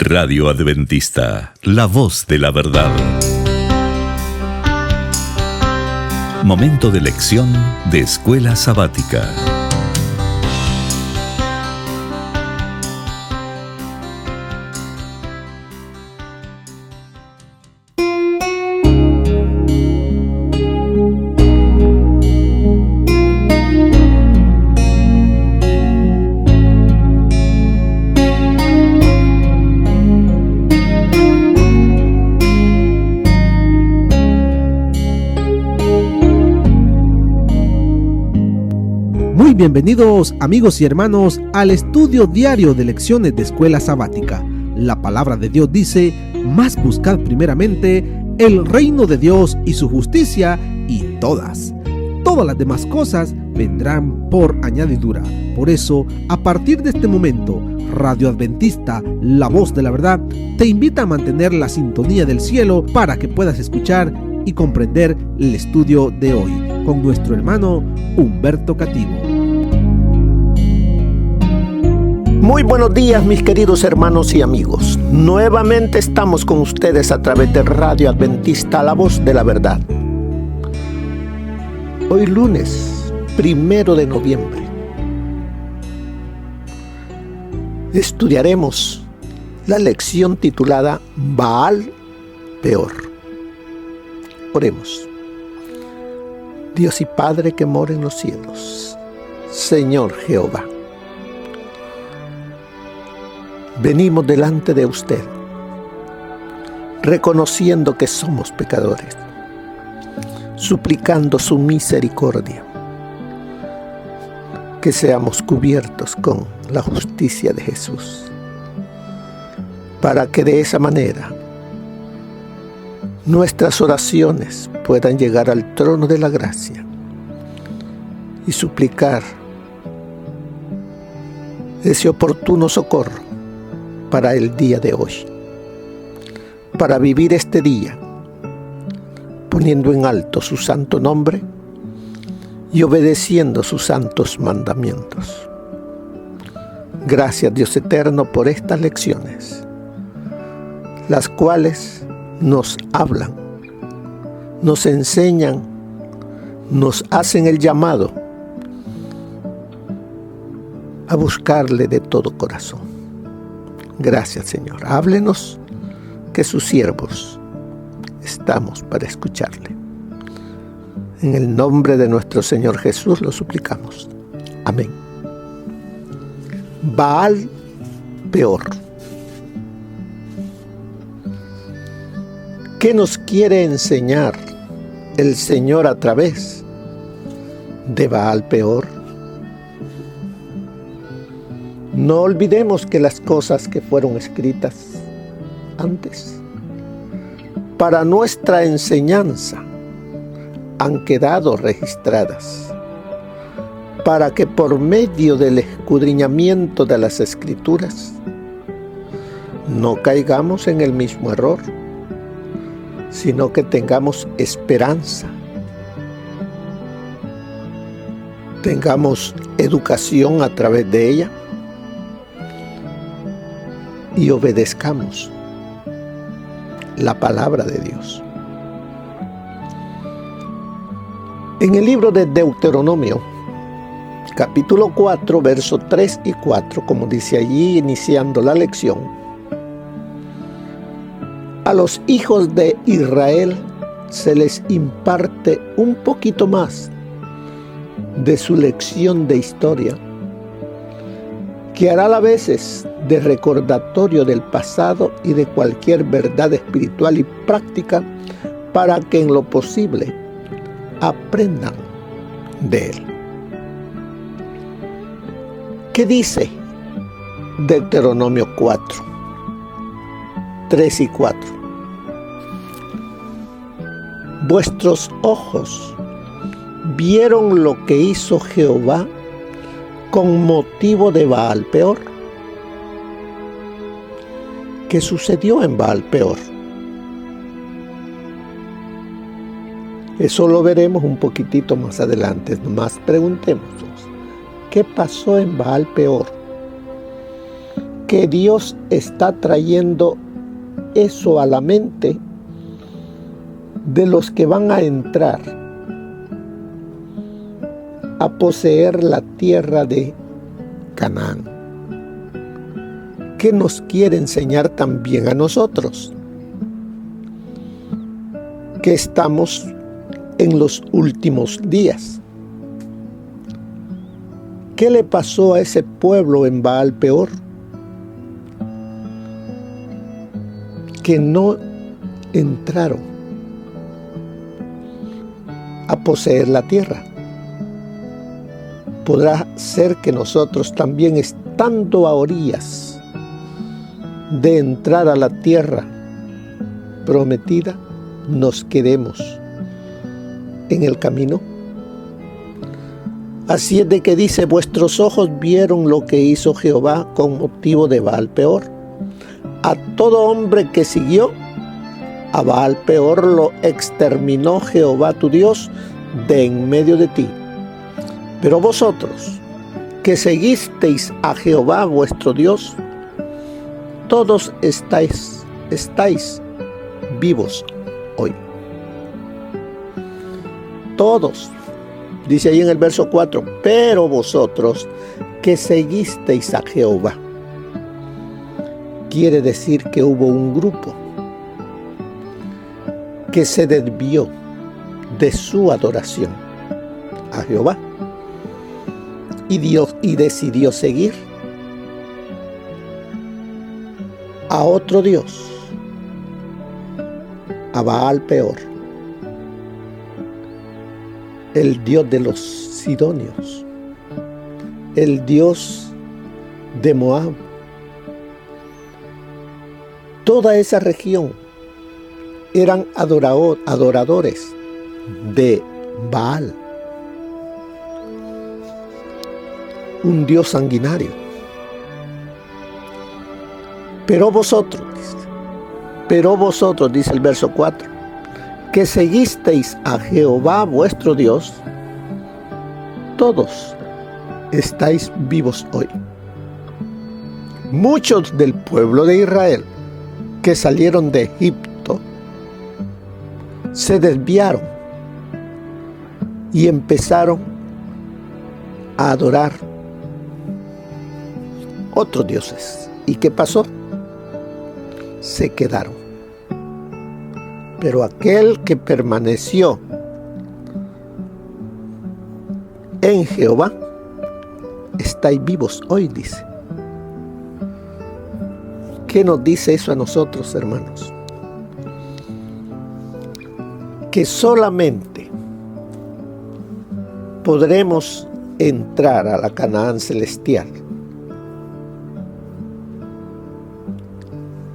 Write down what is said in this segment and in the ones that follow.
Radio Adventista, la voz de la verdad. Momento de lección de Escuela Sabática. Muy bienvenidos amigos y hermanos al estudio diario de lecciones de Escuela Sabática. La palabra de Dios dice: mas buscad primeramente el reino de Dios y su justicia, y todas las demás cosas vendrán por añadidura. Por eso, a partir de este momento, Radio Adventista, la voz de la verdad, te invita a mantener la sintonía del cielo para que puedas escuchar y comprender el estudio de hoy con nuestro hermano Humberto Cativo. Muy buenos días, mis queridos hermanos y amigos. Nuevamente estamos con ustedes a través de Radio Adventista, la voz de la verdad. Hoy lunes 1 de noviembre estudiaremos la lección titulada Baal Peor. Oremos. Dios y Padre que mora en los cielos, Señor Jehová, venimos delante de usted, reconociendo que somos pecadores, suplicando su misericordia, que seamos cubiertos con la justicia de Jesús, para que de esa manera nuestras oraciones puedan llegar al trono de la gracia y suplicar ese oportuno socorro para el día de hoy, para vivir este día poniendo en alto su santo nombre y obedeciendo sus santos mandamientos. Gracias, Dios eterno, por estas lecciones, las cuales nos hablan, nos enseñan, nos hacen el llamado a buscarle de todo corazón. Gracias, Señor. Háblenos, que sus siervos estamos para escucharle. En el nombre de nuestro Señor Jesús lo suplicamos. Amén. Baal Peor. ¿Qué nos quiere enseñar el Señor a través de Baal Peor? No olvidemos que las cosas que fueron escritas antes para nuestra enseñanza han quedado registradas, para que por medio del escudriñamiento de las Escrituras no caigamos en el mismo error, sino que tengamos esperanza, tengamos educación a través de ella y obedezcamos la palabra de Dios. En el libro de Deuteronomio, capítulo 4, versos 3 y 4, como dice allí iniciando la lección, a los hijos de Israel se les imparte un poquito más de su lección de historia, que hará a veces de recordatorio del pasado y de cualquier verdad espiritual y práctica, para que en lo posible aprendan de él. ¿Qué dice Deuteronomio 4, 3 y 4? Vuestros ojos vieron lo que hizo Jehová con motivo de Baal Peor. ¿Qué sucedió en Baal Peor? Eso lo veremos un poquitito más adelante. Nomás preguntémonos, ¿qué pasó en Baal Peor? que Dios está trayendo eso a la mente de los que van a entrar a poseer la tierra de Canaán, que nos quiere enseñar también a nosotros, que estamos en los últimos días. ¿Qué le pasó a ese pueblo en Baal Peor? Que no entraron a poseer la tierra. Podrá ser que nosotros también, estando a orillas de entrar a la tierra prometida, nos quedemos en el camino. Así es de que dice: vuestros ojos vieron lo que hizo Jehová con motivo de Baal Peor. A todo hombre que siguió a Baal Peor lo exterminó Jehová tu Dios de en medio de ti. Pero vosotros, que seguisteis a Jehová vuestro Dios, todos estáis vivos hoy. Todos. Dice ahí en el verso 4, pero vosotros que seguisteis a Jehová. Quiere decir que hubo un grupo que se desvió de su adoración a Jehová y decidió seguir a otro Dios, a Baal Peor, el Dios de los sidonios, el Dios de Moab. Toda esa región eran adoradores de Baal, un dios sanguinario. Pero vosotros, dice el verso 4, que seguisteis a Jehová vuestro Dios, todos estáis vivos hoy. Muchos del pueblo de Israel que salieron de Egipto se desviaron y empezaron a adorar otros dioses. ¿Y qué pasó? Se quedaron. Pero aquel que permaneció en Jehová, estáis vivos hoy, dice. ¿Qué nos dice eso a nosotros, hermanos? Que solamente podremos entrar a la Canaán celestial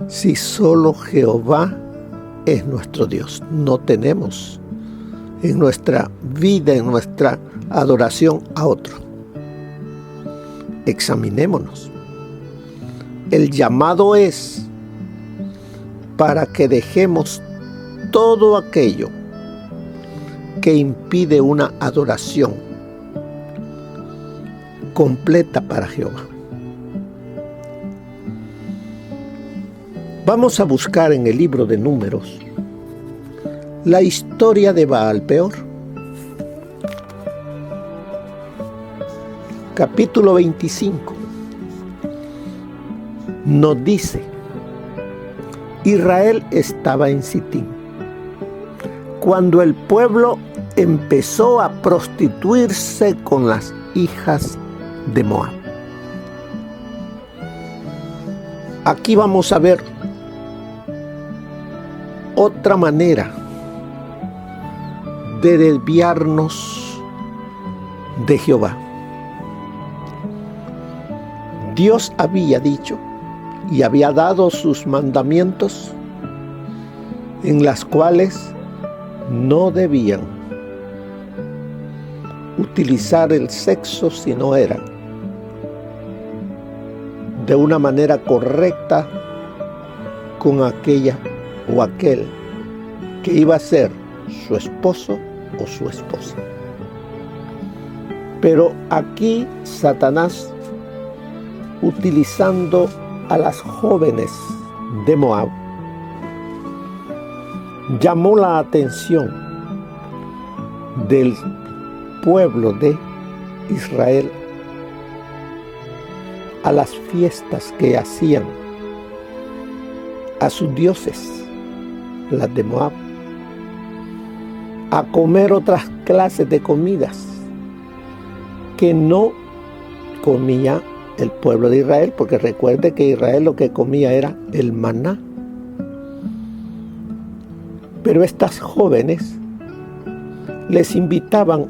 si solo Jehová es nuestro Dios. No tenemos en nuestra vida, en nuestra adoración a otro. Examinémonos. El llamado es para que dejemos todo aquello que impide una adoración completa para Jehová. Vamos a buscar en el libro de Números la historia de Baal Peor. Capítulo 25. Nos dice: Israel estaba en Sitín cuando el pueblo empezó a prostituirse con las hijas de Moab. Aquí vamos a ver otra manera de desviarnos de Jehová. Dios había dicho y había dado sus mandamientos en las cuales no debían utilizar el sexo si no eran de una manera correcta con aquella o aquel que iba a ser su esposo o su esposa. Pero aquí Satanás, utilizando a las jóvenes de Moab, llamó la atención del pueblo de Israel a las fiestas que hacían a sus dioses, las de Moab, a comer otras clases de comidas que no comía el pueblo de Israel, porque recuerde que Israel lo que comía era el maná. Pero estas jóvenes les invitaban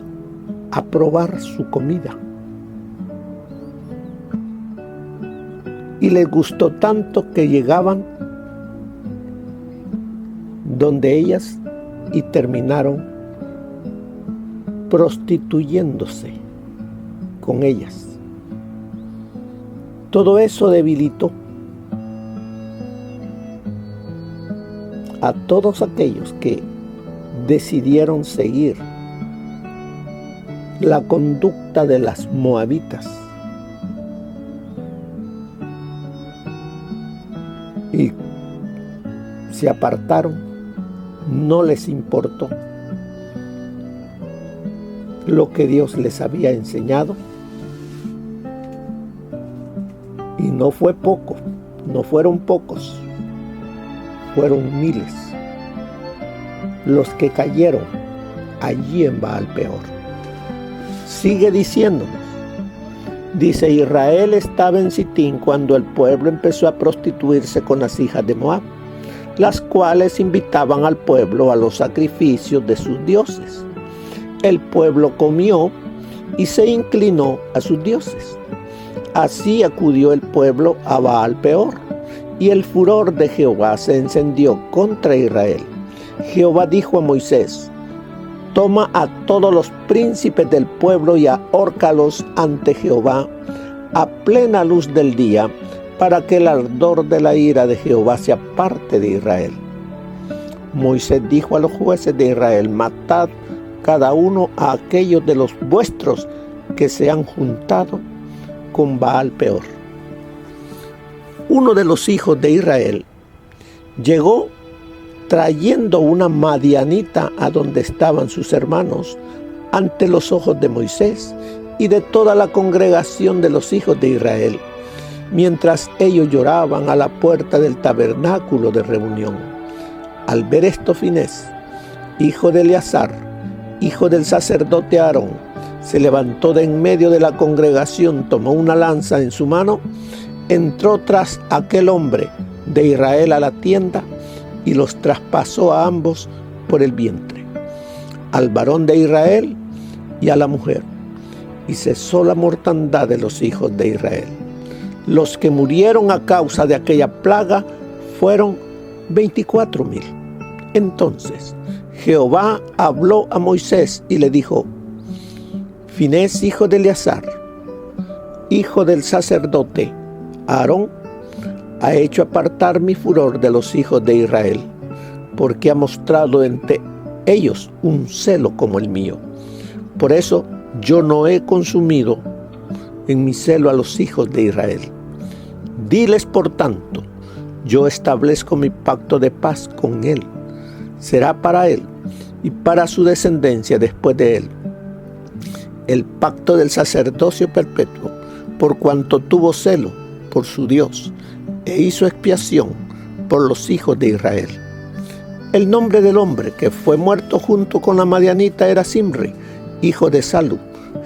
a probar su comida. Y les gustó tanto que llegaban donde ellas y terminaron prostituyéndose con ellas. Todo eso debilitó a todos aquellos que decidieron seguir la conducta de las moabitas y se apartaron. No les importó lo que Dios les había enseñado, y no fue poco, no fueron pocos, fueron miles los que cayeron allí en Baal Peor. Sigue diciéndonos, dice: Israel estaba en Sitín cuando el pueblo empezó a prostituirse con las hijas de Moab, las cuales invitaban al pueblo a los sacrificios de sus dioses. El pueblo comió y se inclinó a sus dioses. Así acudió el pueblo a Baal Peor, y el furor de Jehová se encendió contra Israel. Jehová dijo a Moisés: toma a todos los príncipes del pueblo y ahórcalos ante Jehová a plena luz del día, para que el ardor de la ira de Jehová se aparte de Israel. Moisés dijo a los jueces de Israel: matad cada uno a aquellos de los vuestros que se han juntado con Baal Peor. Uno de los hijos de Israel llegó trayendo una madianita a donde estaban sus hermanos, ante los ojos de Moisés y de toda la congregación de los hijos de Israel, mientras ellos lloraban a la puerta del tabernáculo de reunión. Al ver esto, Finés, hijo de Eleazar, hijo del sacerdote Aarón, se levantó de en medio de la congregación, tomó una lanza en su mano, entró tras aquel hombre de Israel a la tienda y los traspasó a ambos por el vientre, al varón de Israel y a la mujer, y cesó la mortandad de los hijos de Israel. Los que murieron a causa de aquella plaga fueron 24,000. Entonces Jehová habló a Moisés y le dijo: Finés, hijo de Eleazar, hijo del sacerdote Aarón, ha hecho apartar mi furor de los hijos de Israel, porque ha mostrado entre ellos un celo como el mío. Por eso yo no he consumido en mi celo a los hijos de Israel. Diles, por tanto, yo establezco mi pacto de paz con él. Será para él y para su descendencia después de él el pacto del sacerdocio perpetuo, por cuanto tuvo celo por su Dios e hizo expiación por los hijos de Israel. El nombre del hombre que fue muerto junto con la madianita era Simri, hijo de Salu,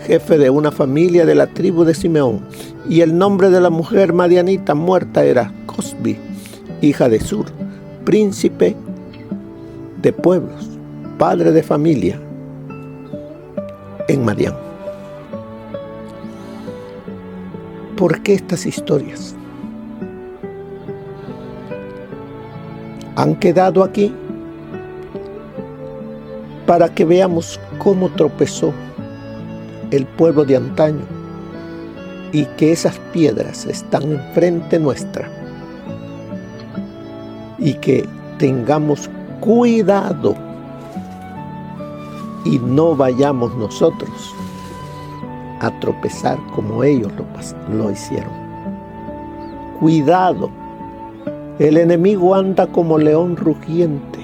jefe de una familia de la tribu de Simeón, y el nombre de la mujer madianita muerta era Cosbi, hija de Sur, príncipe de pueblos, padre de familia en Madián. ¿Por qué estas historias han quedado aquí? Para que veamos cómo tropezó el pueblo de antaño y que esas piedras están enfrente nuestra, y que tengamos cuidado y no vayamos nosotros a tropezar como ellos lo hicieron. Cuidado, el enemigo anda como león rugiente,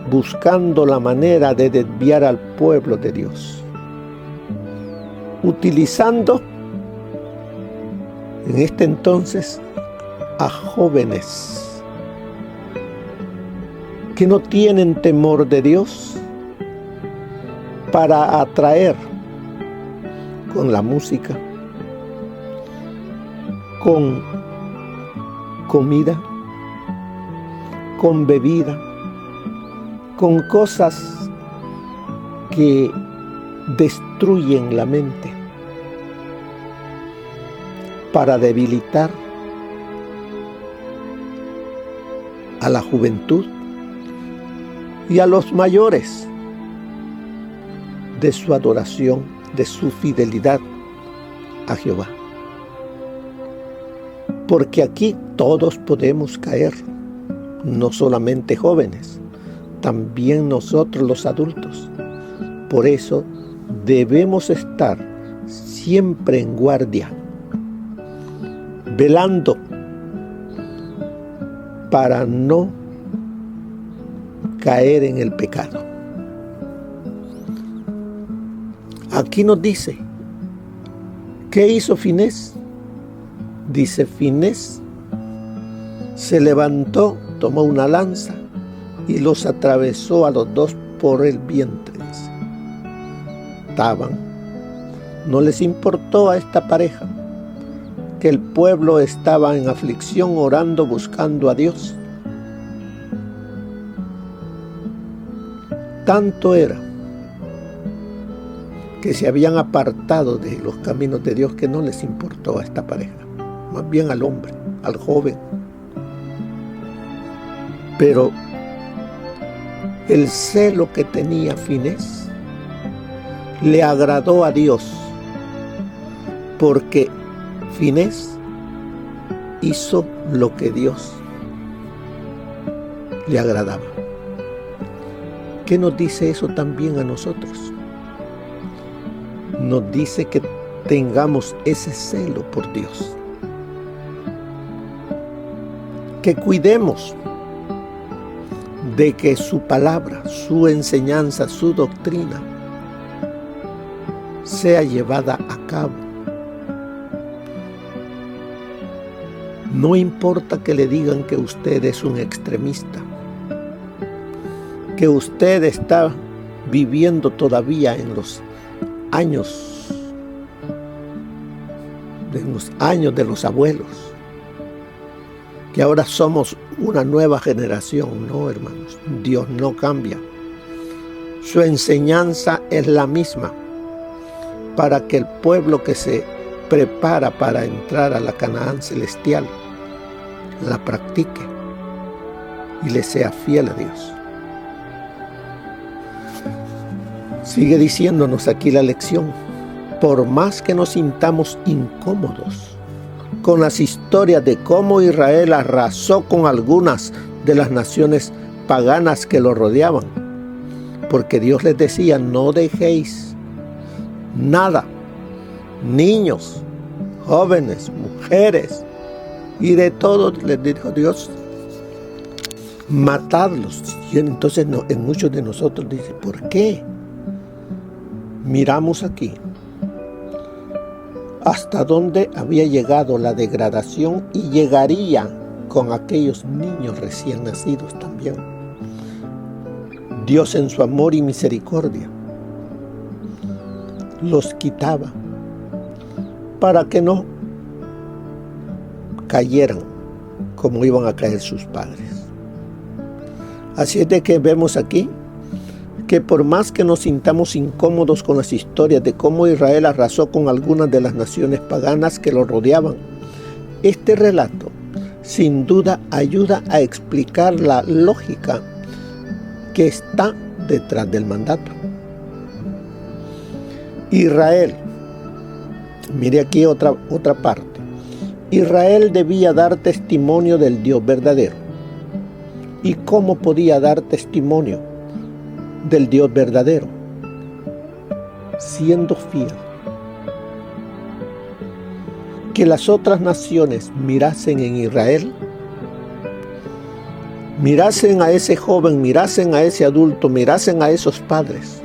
buscando la manera de desviar al pueblo de Dios, utilizando en este entonces a jóvenes que no tienen temor de Dios para atraer con la música, con comida, con bebida, con cosas que destruyen la mente para debilitar a la juventud y a los mayores de su adoración, de su fidelidad a Jehová. Porque aquí todos podemos caer, no solamente jóvenes, también nosotros los adultos. Por eso debemos estar siempre en guardia, velando para no caer en el pecado. Aquí nos dice, ¿qué hizo Finés? Dice, Finés se levantó, tomó una lanza y los atravesó a los dos por el vientre. Dice. No les importó a esta pareja que el pueblo estaba en aflicción, orando, buscando a Dios. Tanto era que se habían apartado de los caminos de Dios que no les importó a esta pareja, más bien al hombre, al joven. Pero el celo que tenía Finés le agradó a Dios, porque Finés hizo lo que Dios le agradaba. ¿Qué nos dice eso también a nosotros? Nos dice que tengamos ese celo por Dios, que cuidemos de que su palabra, su enseñanza, su doctrina sea llevada a cabo. No importa que le digan que usted es un extremista, que usted está viviendo todavía en los años de los abuelos, que ahora somos una nueva generación. No, hermanos, Dios no cambia. Su enseñanza es la misma para que el pueblo que se prepara para entrar a la Canaán celestial la practique y le sea fiel a Dios. Sigue diciéndonos aquí la lección: por más que nos sintamos incómodos con las historias de cómo Israel arrasó con algunas de las naciones paganas que lo rodeaban, porque Dios les decía, no dejéis nada, niños, jóvenes, mujeres, y de todo les dijo Dios, matadlos. Y entonces en muchos de nosotros dice, ¿por qué? Miramos aquí hasta dónde había llegado la degradación y llegaría con aquellos niños recién nacidos también. Dios en su amor y misericordia los quitaba para que no cayeran como iban a caer sus padres. Así es de que vemos aquí que por más que nos sintamos incómodos con las historias de cómo Israel arrasó con algunas de las naciones paganas que lo rodeaban, este relato sin duda ayuda a explicar la lógica que está detrás del mandato. Israel, mire aquí otra parte. Israel debía dar testimonio del Dios verdadero. ¿Y cómo podía dar testimonio del Dios verdadero? Siendo fiel. que las otras naciones mirasen en Israel, mirasen a ese joven, mirasen a ese adulto, mirasen a esos padres,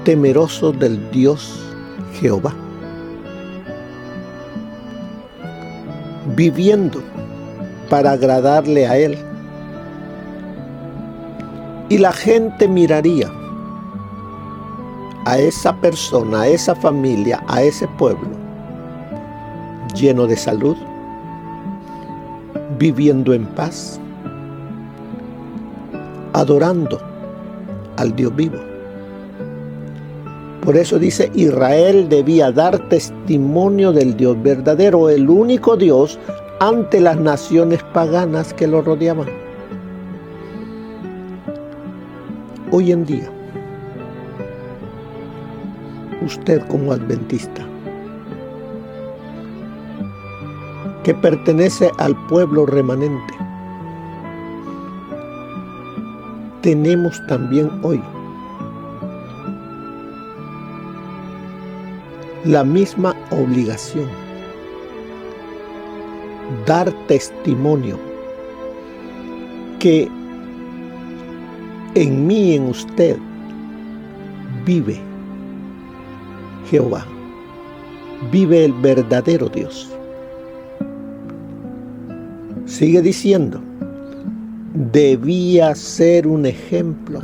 temerosos del Dios Jehová, viviendo para agradarle a Él. Y la gente miraría a esa persona, a esa familia, a ese pueblo, lleno de salud, viviendo en paz, adorando al Dios vivo. Por eso dice, Israel debía dar testimonio del Dios verdadero, el único Dios, ante las naciones paganas que lo rodeaban. Hoy en día, usted como adventista, que pertenece al pueblo remanente, tenemos también hoy la misma obligación, dar testimonio que en mí y en usted vive Jehová, vive el verdadero Dios. Sigue diciendo, debía ser un ejemplo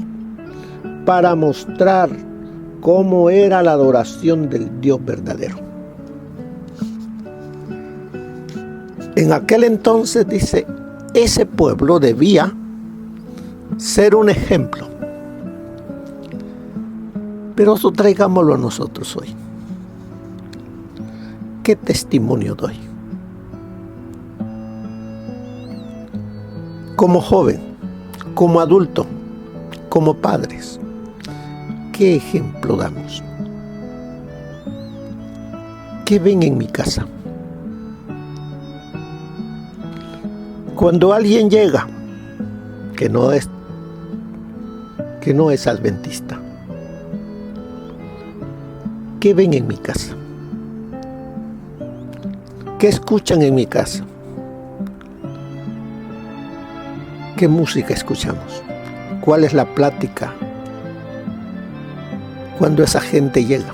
para mostrar cómo era la adoración del Dios verdadero. En aquel entonces, dice, ese pueblo debía ser un ejemplo. Pero eso traigámoslo a nosotros hoy. ¿Qué testimonio doy? Como joven, como adulto, como padres, ¿qué ejemplo damos? ¿Qué ven en mi casa? Cuando alguien llega que no es adventista, ¿qué ven en mi casa? ¿Qué escuchan en mi casa? ¿Qué música escuchamos? ¿Cuál es la plática cuando esa gente llega?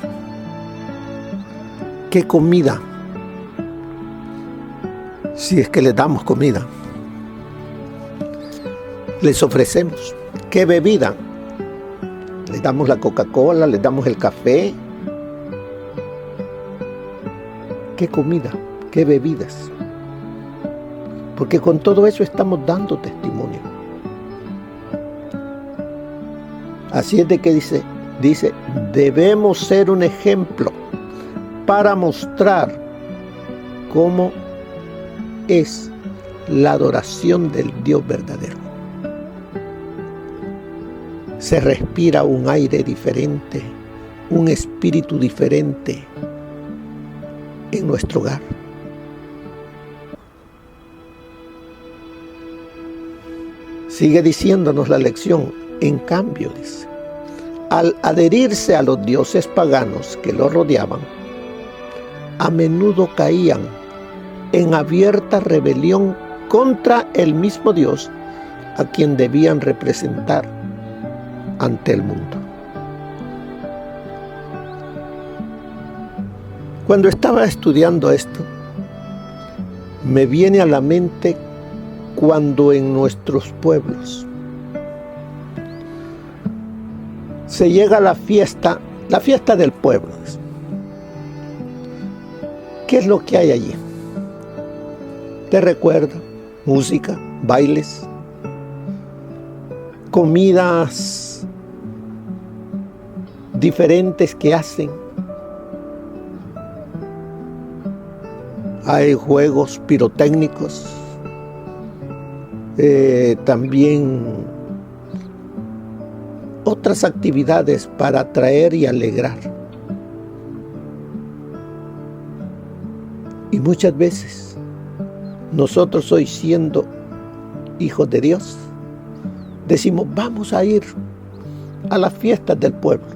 ¿Qué comida? Si es que les damos comida, les ofrecemos. ¿Qué bebida? Les damos la Coca-Cola, les damos el café. ¿Qué comida? ¿Qué bebidas? Porque con todo eso estamos dando testimonio. Así es de que dice, debemos ser un ejemplo para mostrar cómo es la adoración del Dios verdadero. Se respira un aire diferente, un espíritu diferente en nuestro hogar. Sigue diciéndonos la lección. En cambio, dice, al adherirse a los dioses paganos que lo rodeaban, a menudo caían en abierta rebelión contra el mismo Dios a quien debían representar ante el mundo. Cuando estaba estudiando esto, me viene a la mente cuando en nuestros pueblos se llega a la fiesta del pueblo. ¿Qué es lo que hay allí? ¿Te recuerda? Música, bailes, comidas diferentes que hacen. Hay juegos pirotécnicos, también otras actividades para atraer y alegrar. Y muchas veces nosotros, hoy siendo hijos de Dios, decimos, vamos a ir a las fiestas del pueblo.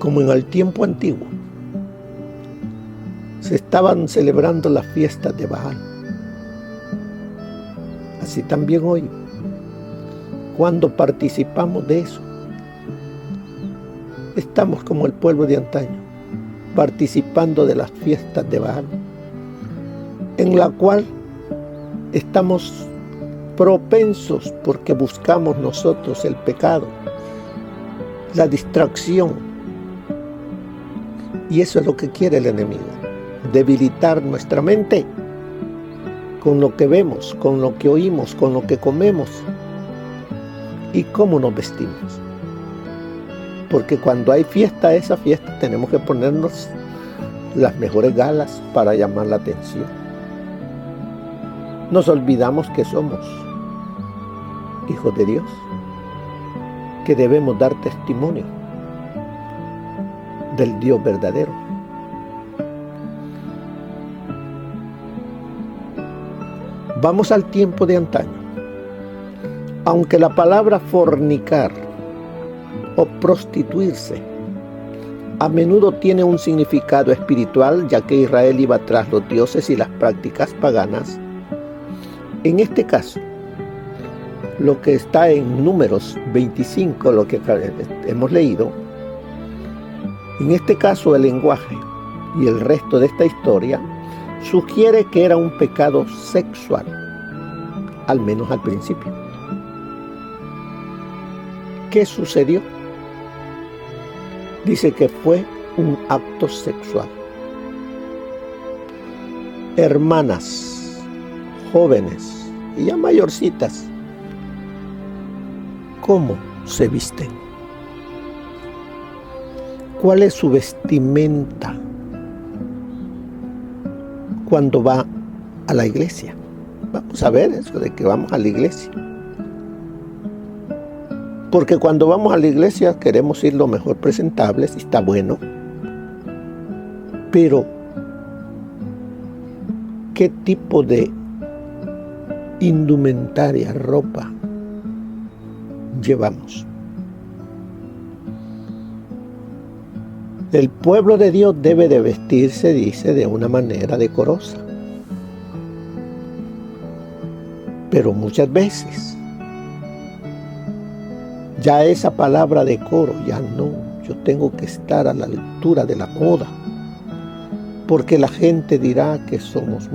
como en el tiempo antiguo se estaban celebrando las fiestas de Baal, así también hoy, cuando participamos de eso, estamos como el pueblo de antaño, participando de las fiestas de Baal, en la cual estamos propensos porque buscamos nosotros el pecado, la distracción. Y eso es lo que quiere el enemigo, debilitar nuestra mente con lo que vemos, con lo que oímos, con lo que comemos y cómo nos vestimos. Porque cuando hay fiesta, esa fiesta tenemos que ponernos las mejores galas para llamar la atención. Nos olvidamos que somos hijos de Dios, que debemos dar testimonio del Dios verdadero. Vamos al tiempo de antaño. Aunque la palabra fornicar o prostituirse a menudo tiene un significado espiritual, ya que Israel iba tras los dioses y las prácticas paganas, en este caso, lo que está en Números 25, lo que hemos leído, en este caso el lenguaje y el resto de esta historia sugiere que era un pecado sexual, al menos al principio. ¿Qué sucedió? Dice que fue un acto sexual. Hermanas, jóvenes y ya mayorcitas, ¿cómo se visten? ¿Cuál es su vestimenta cuando va a la iglesia? Vamos a ver eso de que vamos a la iglesia. Porque cuando vamos a la iglesia queremos ir lo mejor presentables, y está bueno. Pero, ¿qué tipo de indumentaria, ropa llevamos? El pueblo de Dios debe de vestirse, dice, de una manera decorosa. Pero muchas veces ya esa palabra decoro, ya no, yo tengo que estar a la altura de la moda, porque la gente dirá que somos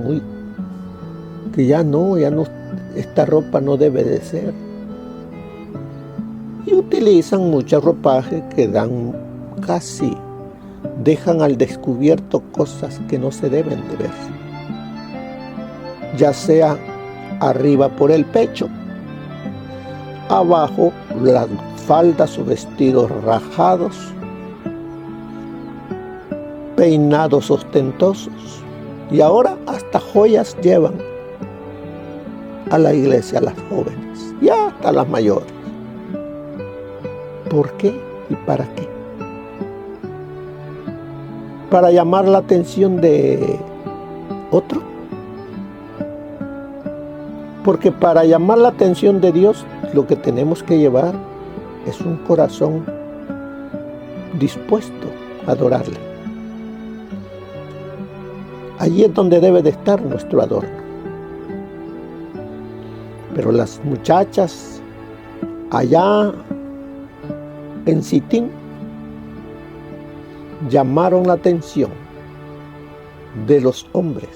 que ya no, esta ropa no debe de ser. Y utilizan muchos ropajes que dejan al descubierto cosas que no se deben de ver. Ya sea arriba por el pecho, abajo las faldas o vestidos rajados, peinados ostentosos, y ahora hasta joyas llevan a la iglesia las jóvenes y hasta las mayores. ¿Por qué y para qué? ¿Para llamar la atención de otro? Porque para llamar la atención de Dios, lo que tenemos que llevar es un corazón dispuesto a adorarle. Allí es donde debe de estar nuestro adorno. Pero las muchachas allá en Sitín llamaron la atención de los hombres,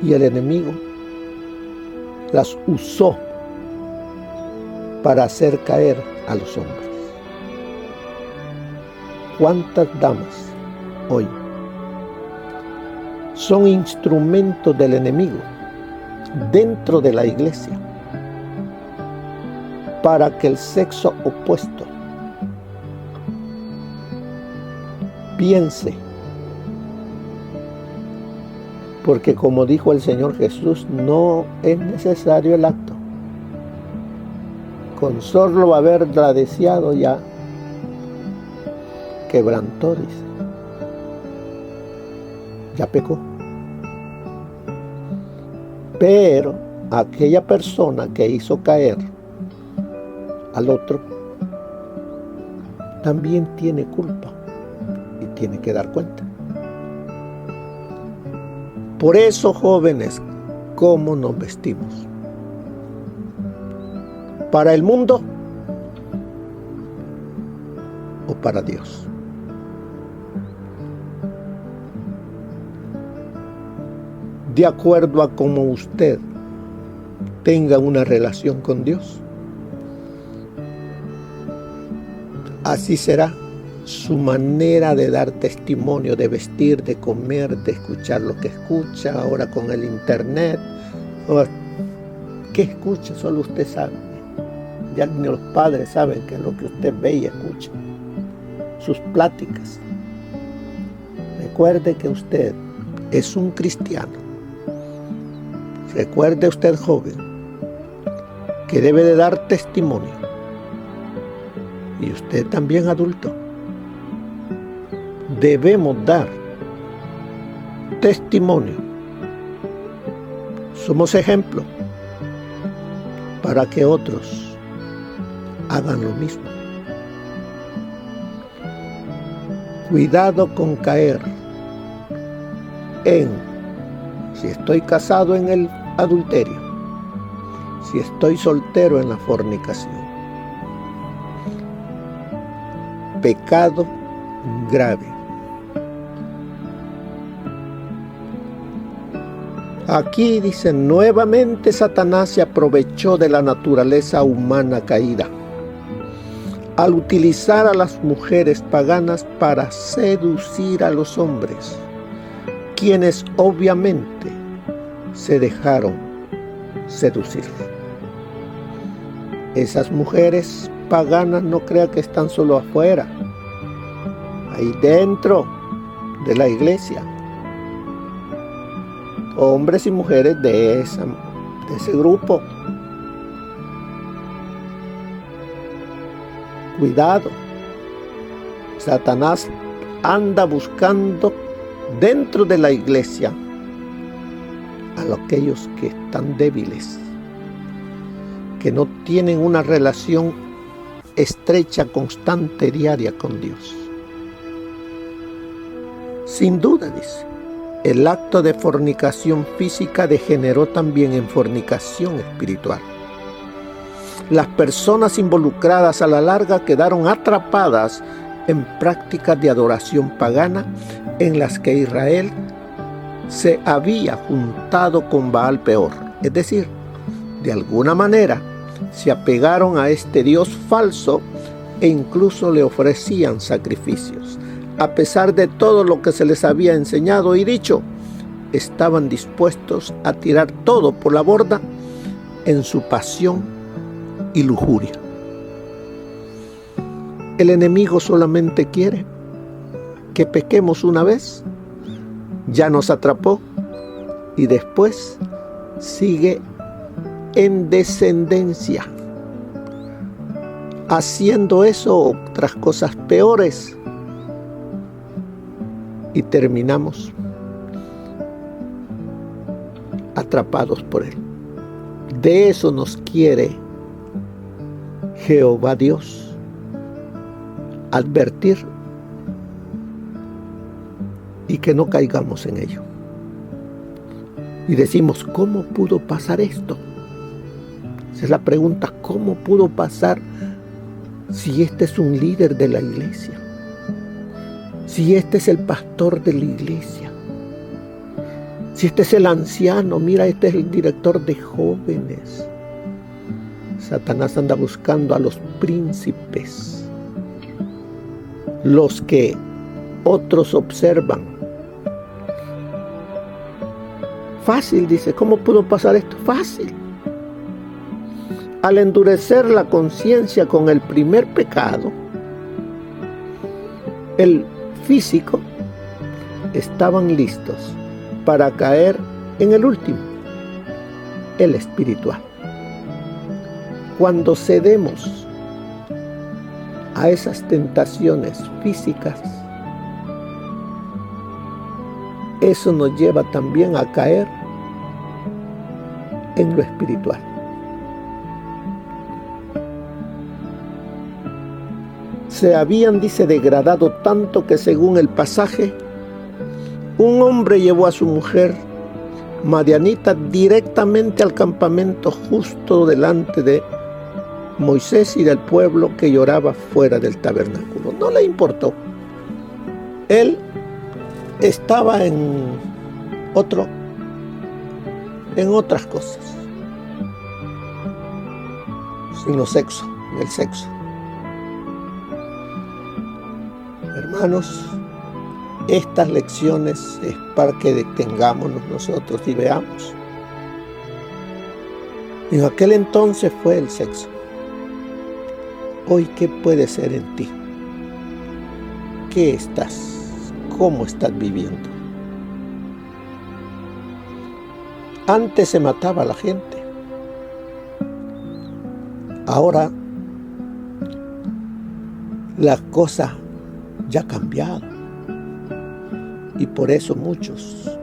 y el enemigo las usó para hacer caer a los hombres. ¿Cuántas damas hoy son instrumentos del enemigo dentro de la iglesia para que el sexo opuesto piense? Porque como dijo el Señor Jesús, no es necesario el acto. Con solo haberla deseado ya quebrantó, dice. Ya pecó. Pero aquella persona que hizo caer al otro también tiene culpa y tiene que dar cuenta. Por eso, jóvenes, ¿cómo nos vestimos? ¿Para el mundo o para Dios? De acuerdo a cómo usted tenga una relación con Dios, así será su manera de dar testimonio, de vestir, de comer, de escuchar lo que escucha, ahora con el internet. ¿Qué escucha? Solo usted sabe. Ya ni los padres saben qué es lo que usted ve y escucha. Sus pláticas. Recuerde que usted es un cristiano. Recuerde usted, joven, que debe de dar testimonio. Y usted también, adulto, debemos dar testimonio. Somos ejemplo para que otros hagan lo mismo. Cuidado con caer en, si estoy casado, en el adulterio, si estoy soltero, en la fornicación. Pecado grave. Aquí dice, nuevamente Satanás se aprovechó de la naturaleza humana caída al utilizar a las mujeres paganas para seducir a los hombres, quienes obviamente se dejaron seducir. Esas mujeres paganas no crea que están solo afuera, ahí dentro de la iglesia. Hombres y mujeres de ese grupo. Cuidado, Satanás anda buscando dentro de la iglesia a aquellos que están débiles, que no tienen una relación estrecha, constante, diaria con Dios. Sin duda, dice, el acto de fornicación física degeneró también en fornicación espiritual. Las personas involucradas a la larga quedaron atrapadas en prácticas de adoración pagana en las que Israel se había juntado con Baal Peor. Es decir, de alguna manera se apegaron a este Dios falso e incluso le ofrecían sacrificios. A pesar de todo lo que se les había enseñado y dicho, estaban dispuestos a tirar todo por la borda en su pasión y lujuria. El enemigo solamente quiere que pequemos una vez, ya nos atrapó y después sigue en descendencia, haciendo eso o otras cosas peores, y terminamos atrapados por él. De eso nos quiere Jehová Dios advertir y que no caigamos en ello. Y decimos, ¿cómo pudo pasar esto? Esa es la pregunta, ¿cómo pudo pasar si este es un líder de la iglesia? Si este es el pastor de la iglesia, si este es el anciano, mira, este es el director de jóvenes. Satanás anda buscando a los príncipes, los que otros observan. Fácil, dice, ¿cómo pudo pasar esto? Fácil. Al endurecer la conciencia con el primer pecado, el físico, estaban listos para caer en el último, el espiritual. Cuando cedemos a esas tentaciones físicas, eso nos lleva también a caer en lo espiritual. se habían, dice, degradado tanto que, según el pasaje, un hombre llevó a su mujer madianita directamente al campamento justo delante de Moisés y del pueblo que lloraba fuera del tabernáculo. No le importó. Él estaba en otras cosas, en el sexo. Hermanos, estas lecciones es para que detengámonos nosotros y veamos. En aquel entonces fue el sexo. Hoy, ¿qué puede ser en ti? ¿Cómo estás viviendo? Antes se mataba a la gente. Ahora la cosa ya ha cambiado. Y por eso muchos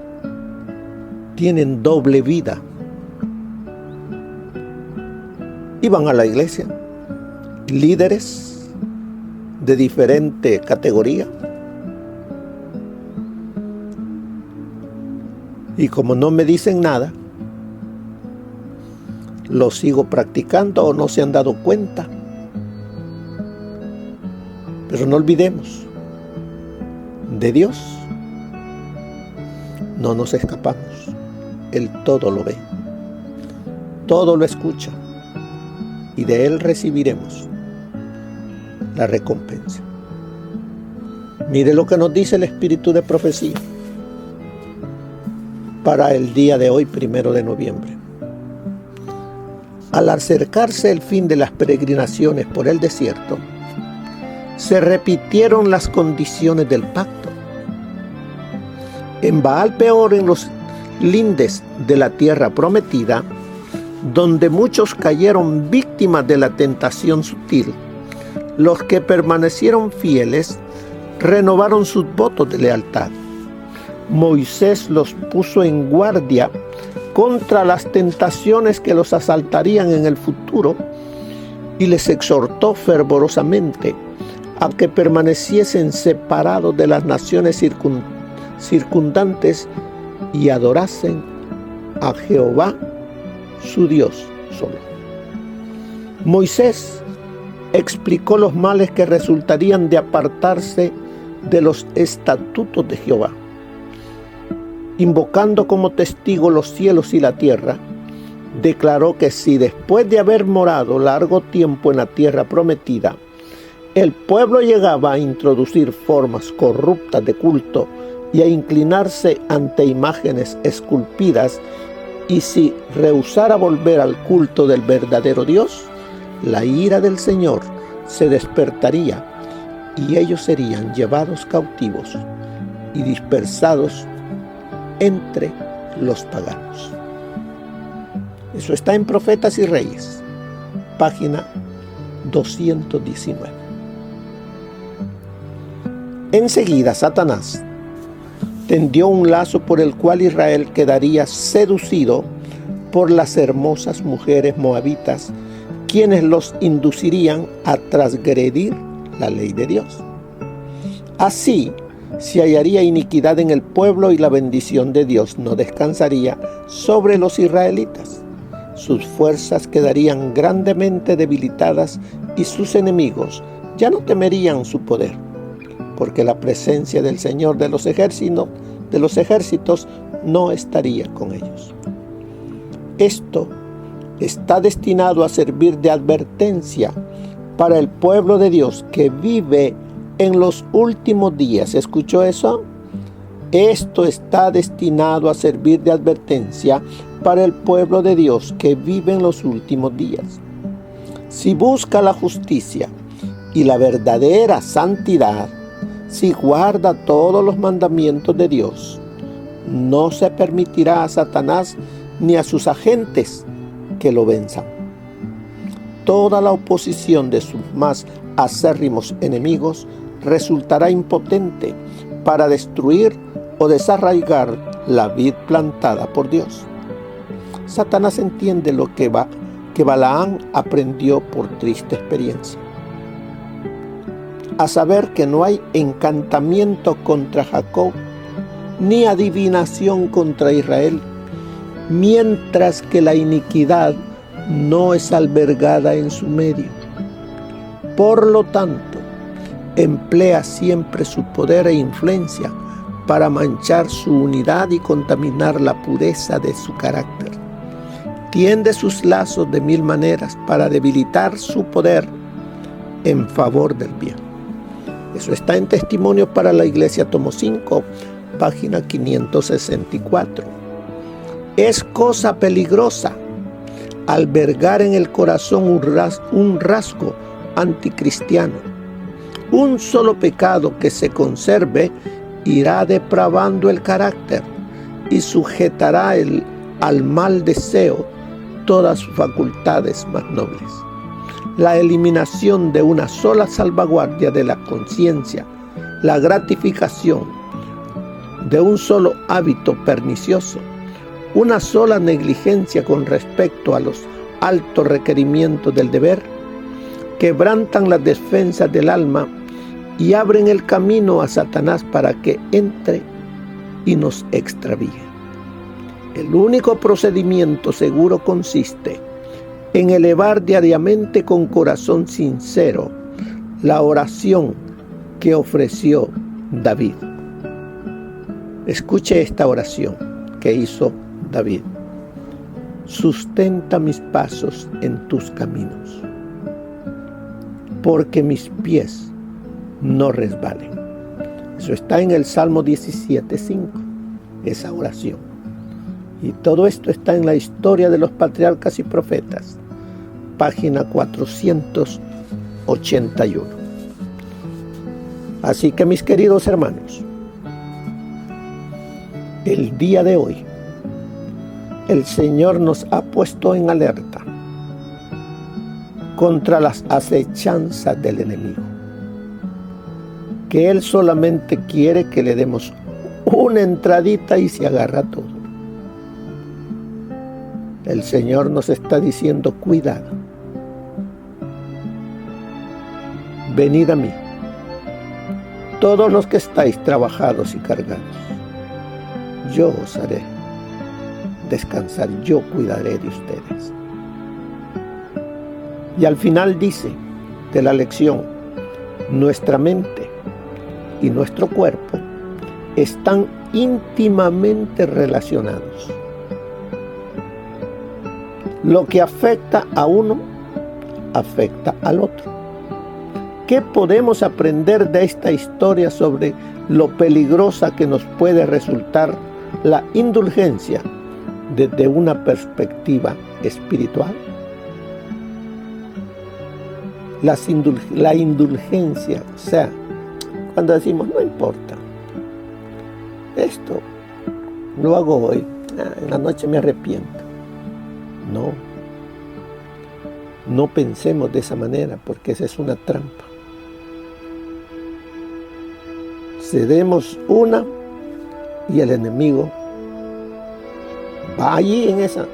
tienen doble vida. Iban a la iglesia, líderes de diferente categoría. Y como no me dicen nada, lo sigo practicando o no se han dado cuenta. Pero no olvidemos, de Dios no nos escapamos. Él todo lo ve, todo lo escucha, y de Él recibiremos la recompensa. Mire lo que nos dice el Espíritu de Profecía para el día de hoy, 1 de noviembre. Al acercarse el fin de las peregrinaciones por el desierto, se repitieron las condiciones del pacto. En Baal Peor, en los lindes de la tierra prometida, donde muchos cayeron víctimas de la tentación sutil, los que permanecieron fieles renovaron sus votos de lealtad. Moisés los puso en guardia contra las tentaciones que los asaltarían en el futuro y les exhortó fervorosamente a que permaneciesen separados de las naciones circundantes y adorasen a Jehová, su Dios solo. Moisés explicó los males que resultarían de apartarse de los estatutos de Jehová. Invocando como testigo los cielos y la tierra, declaró que si después de haber morado largo tiempo en la tierra prometida, el pueblo llegaba a introducir formas corruptas de culto y a inclinarse ante imágenes esculpidas, y si rehusara volver al culto del verdadero Dios, la ira del Señor se despertaría y ellos serían llevados cautivos y dispersados entre los paganos. Eso está en Profetas y Reyes, página 219. Enseguida Satanás tendió un lazo por el cual Israel quedaría seducido por las hermosas mujeres moabitas, quienes los inducirían a transgredir la ley de Dios. Así se hallaría iniquidad en el pueblo y la bendición de Dios no descansaría sobre los israelitas. Sus fuerzas quedarían grandemente debilitadas y sus enemigos ya no temerían su poder, porque la presencia del Señor de los ejércitos no estaría con ellos. Esto está destinado a servir de advertencia para el pueblo de Dios que vive en los últimos días. ¿Escuchó eso? Esto está destinado a servir de advertencia para el pueblo de Dios que vive en los últimos días. Si busca la justicia y la verdadera santidad, si guarda todos los mandamientos de Dios, no se permitirá a Satanás ni a sus agentes que lo venzan. Toda la oposición de sus más acérrimos enemigos resultará impotente para destruir o desarraigar la vid plantada por Dios. Satanás entiende lo que Balaam aprendió por triste experiencia. a saber que no hay encantamiento contra Jacob, ni adivinación contra Israel, mientras que la iniquidad no es albergada en su medio. Por lo tanto, emplea siempre su poder e influencia para manchar su unidad y contaminar la pureza de su carácter. Tiende sus lazos de mil maneras para debilitar su poder en favor del bien. Eso está en Testimonios para la Iglesia, tomo 5, página 564. Es cosa peligrosa albergar en el corazón un rasgo anticristiano. Un solo pecado que se conserve irá depravando el carácter y sujetará al mal deseo todas sus facultades más nobles. La eliminación de una sola salvaguardia de la conciencia, la gratificación de un solo hábito pernicioso, una sola negligencia con respecto a los altos requerimientos del deber, quebrantan las defensas del alma y abren el camino a Satanás para que entre y nos extravíe. El único procedimiento seguro consiste en elevar diariamente con corazón sincero la oración que ofreció David. Escuche esta oración que hizo David. Sustenta mis pasos en tus caminos, porque mis pies no resbalen. Eso está en el Salmo 17:5, esa oración. Y todo esto está en la Historia de los Patriarcas y Profetas, página 481. Así que, mis queridos hermanos, el día de hoy, el Señor nos ha puesto en alerta contra las acechanzas del enemigo, que Él solamente quiere que le demos una entradita y se agarra todo. El Señor nos está diciendo, cuidado, venid a mí, todos los que estáis trabajados y cargados, yo os haré descansar, yo cuidaré de ustedes. Y al final dice de la lección, nuestra mente y nuestro cuerpo están íntimamente relacionados. Lo que afecta a uno, afecta al otro. ¿Qué podemos aprender de esta historia sobre lo peligrosa que nos puede resultar la indulgencia desde una perspectiva espiritual? La indulgencia, o sea, cuando decimos, no importa, esto lo hago hoy, en la noche me arrepiento. No pensemos de esa manera, porque esa es una trampa. Cedemos una y el enemigo va allí en esa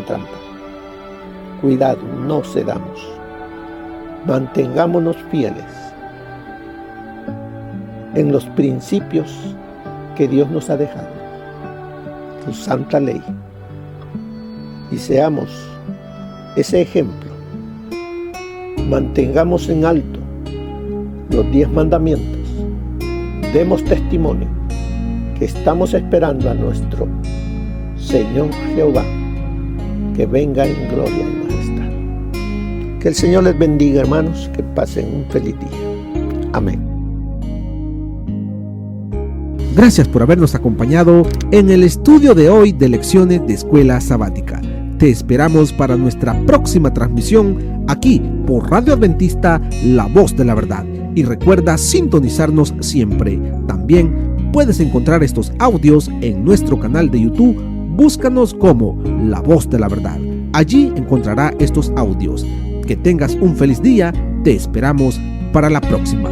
trampa. Cuidado, no cedamos. Mantengámonos fieles en los principios que Dios nos ha dejado, su santa ley, y seamos ese ejemplo. Mantengamos en alto los 10 mandamientos. Demos testimonio que estamos esperando a nuestro Señor Jehová, que venga en gloria y majestad. Que el Señor les bendiga, hermanos, que pasen un feliz día. Amén. Gracias por habernos acompañado en el estudio de hoy de lecciones de Escuela Sabática. Te esperamos para nuestra próxima transmisión aquí por Radio Adventista, La Voz de la Verdad. Y recuerda sintonizarnos siempre. También puedes encontrar estos audios en nuestro canal de YouTube. Búscanos como La Voz de la Verdad. Allí encontrará estos audios. Que tengas un feliz día. Te esperamos para la próxima.